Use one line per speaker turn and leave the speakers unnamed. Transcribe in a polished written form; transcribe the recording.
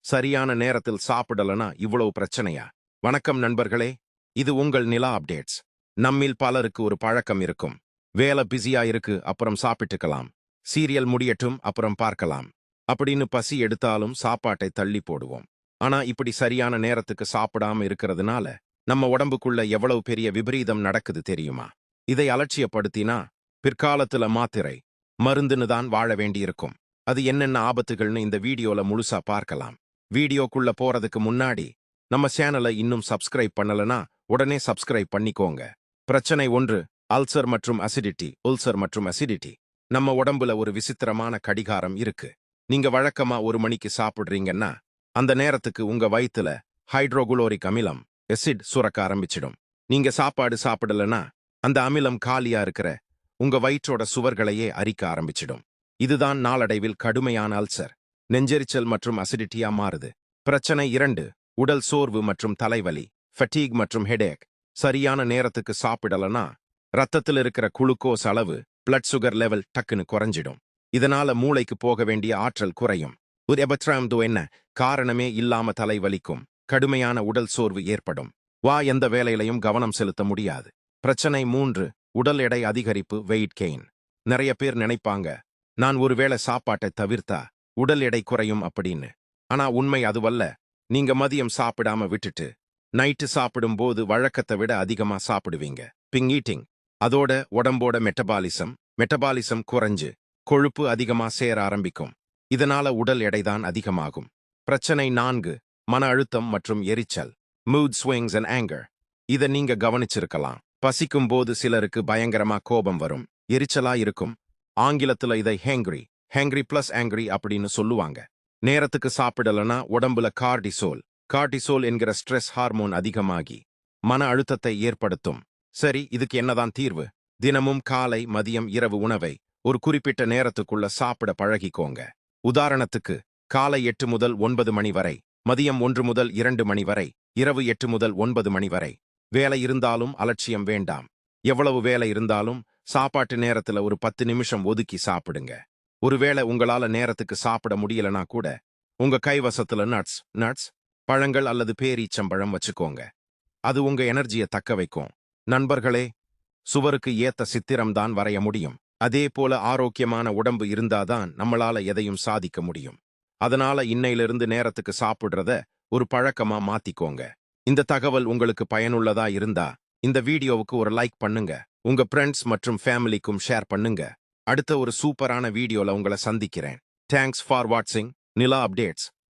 சரியான நேரத்தில் சாப்பிடலனா இவ்வளவு பிரச்சனையா? வணக்கம் நண்பர்களே, இது உங்கள் நிலா அப்டேட்ஸ். நம்மில் பலருக்கு ஒரு பழக்கம் இருக்கும். வேலை பிஸியா இருக்கு, அப்புறம் சாப்பிட்டுக்கலாம். சீரியல் முடியட்டும், அப்புறம் பார்க்கலாம் அப்படின்னு பசி எடுத்தாலும் சாப்பாட்டை தள்ளி போடுவோம். ஆனா இப்படி சரியான நேரத்துக்கு சாப்பிடாம இருக்கிறதுனால நம்ம உடம்புக்குள்ள எவ்வளவு பெரிய விபரீதம் நடக்குது தெரியுமா? இதை அலட்சியப்படுத்தினா பிற்காலத்துல மாத்திரை மருந்துன்னு தான் வாழ வேண்டியிருக்கும். அது என்னென்ன ஆபத்துகள்னு இந்த வீடியோல முழுசா பார்க்கலாம். வீடியோக்குள்ள போறதுக்கு முன்னாடி நம்ம சேனலை இன்னும் சப்ஸ்கிரைப் பண்ணலனா உடனே சப்ஸ்கிரைப் பண்ணிக்கோங்க. பிரச்சனை 1, அல்சர் மற்றும் அசிடிட்டி. உல்சர் மற்றும் அசிடிட்டி. நம்ம உடம்புல ஒரு விசித்திரமான கடிகாரம் இருக்கு. நீங்க வழக்கமா 1 மணிக்கு சாப்பிடுறீங்கன்னா அந்த நேரத்துக்கு உங்க வயித்துல ஹைட்ரோகுளோரிக் அமிலம் எசிட் சுரக்க ஆரம்பிச்சிடும். நீங்க சாப்பாடு சாப்பிடலனா அந்த அமிலம் காலியா இருக்கிற உங்க வயிற்றோட சுவர்களையே அரிக்க ஆரம்பிச்சிடும். இதுதான் நாளடைவில் கடுமையான அல்சர், நெஞ்செரிச்சல் மற்றும் அசிடிட்டியா மாறுது. பிரச்சனை 2, உடல் சோர்வு மற்றும் தலைவலி. ஃபட்டீக் மற்றும் ஹெடேக். சரியான நேரத்துக்கு சாப்பிடலனா ரத்தத்தில் இருக்கிற குளுக்கோஸ் அளவு, பிளட் சுகர் லெவல் டக்குன்னு குறைஞ்சிடும். இதனால மூளைக்கு போக வேண்டிய ஆற்றல் குறையும். என்ன காரணமே இல்லாம தலைவலிக்கும், கடுமையான உடல் சோர்வு ஏற்படும். எந்த வேலையிலையும் கவனம் செலுத்த முடியாது. பிரச்சனை 3, உடல் எடை அதிகரிப்பு, வெயிட் கெயின். நிறைய பேர் நினைப்பாங்க, நான் ஒருவேளை சாப்பாட்டை தவிர்த்தா உடல் எடை குறையும் அப்படின்னு. ஆனா உண்மை அதுவல்ல. நீங்க மதியம் சாப்பிடாம விட்டுட்டு நைட்டு சாப்பிடும் போது வழக்கத்தை விட அதிகமா சாப்பிடுவீங்க. Binge eating. அதோட உடம்போட மெட்டபாலிசம் குறைஞ்சு கொழுப்பு அதிகமா சேர ஆரம்பிக்கும். இதனால உடல் எடைதான் அதிகமாகும். பிரச்சனை 4, மன அழுத்தம் மற்றும் எரிச்சல். Mood swings and anger. இதை நீங்க கவனிச்சிருக்கலாம். பசிக்கும் போது சிலருக்கு பயங்கரமா கோபம் வரும், எரிச்சலா இருக்கும். ஆங்கிலத்துல இதை ஹேங்க்ரி பிளஸ் ஆங்கிரி அப்படின்னு சொல்லுவாங்க. நேரத்துக்கு சாப்பிடலனா உடம்புல கார்டிசோல் என்கிற ஸ்ட்ரெஸ் ஹார்மோன் அதிகமாகி மன அழுத்தத்தை ஏற்படுத்தும். சரி, இதுக்கு என்னதான் தீர்வு? தினமும் காலை, மதியம், இரவு உணவை ஒரு குறிப்பிட்ட நேரத்துக்குள்ள சாப்பிட பழகிக்கோங்க. உதாரணத்துக்கு காலை 8 முதல் 9 மணி வரை, மதியம் 1 முதல் 2 மணி வரை, இரவு 8 முதல் 9 மணி வரை. வேலை இருந்தாலும் அலட்சியம் வேண்டாம். எவ்வளவு வேலை இருந்தாலும் சாப்பாட்டு நேரத்துல ஒரு 10 நிமிஷம் ஒதுக்கி சாப்பிடுங்க. ஒருவேளை உங்களால நேரத்துக்கு சாப்பிட முடியலனா கூட உங்க கைவசத்துல நட்ஸ், பழங்கள் அல்லது பேரீச்சம்பழம் வச்சுக்கோங்க. அது உங்க எனர்ஜியை தக்க வைக்கும். நண்பர்களே, சுவருக்கு ஏத்த சித்திரம் தான் வரைய முடியும். அதே போல ஆரோக்கியமான உடம்பு இருந்தாதான் நம்மளால எதையும் சாதிக்க முடியும். அதனால இன்னையிலிருந்து நேரத்துக்கு சாப்பிடுறத ஒரு பழக்கமா மாத்திக்கோங்க. இந்த தகவல் உங்களுக்கு பயனுள்ளதா இருந்தா இந்த வீடியோவுக்கு ஒரு லைக் பண்ணுங்க. உங்க ஃப்ரெண்ட்ஸ் மற்றும் ஃபேமிலிக்கும் ஷேர் பண்ணுங்க. அடுத்த ஒரு சூப்பரான வீடியோல உங்களை சந்திக்கிறேன். தேங்க்ஸ் ஃபார் வாட்சிங் நிலா அப்டேட்ஸ்.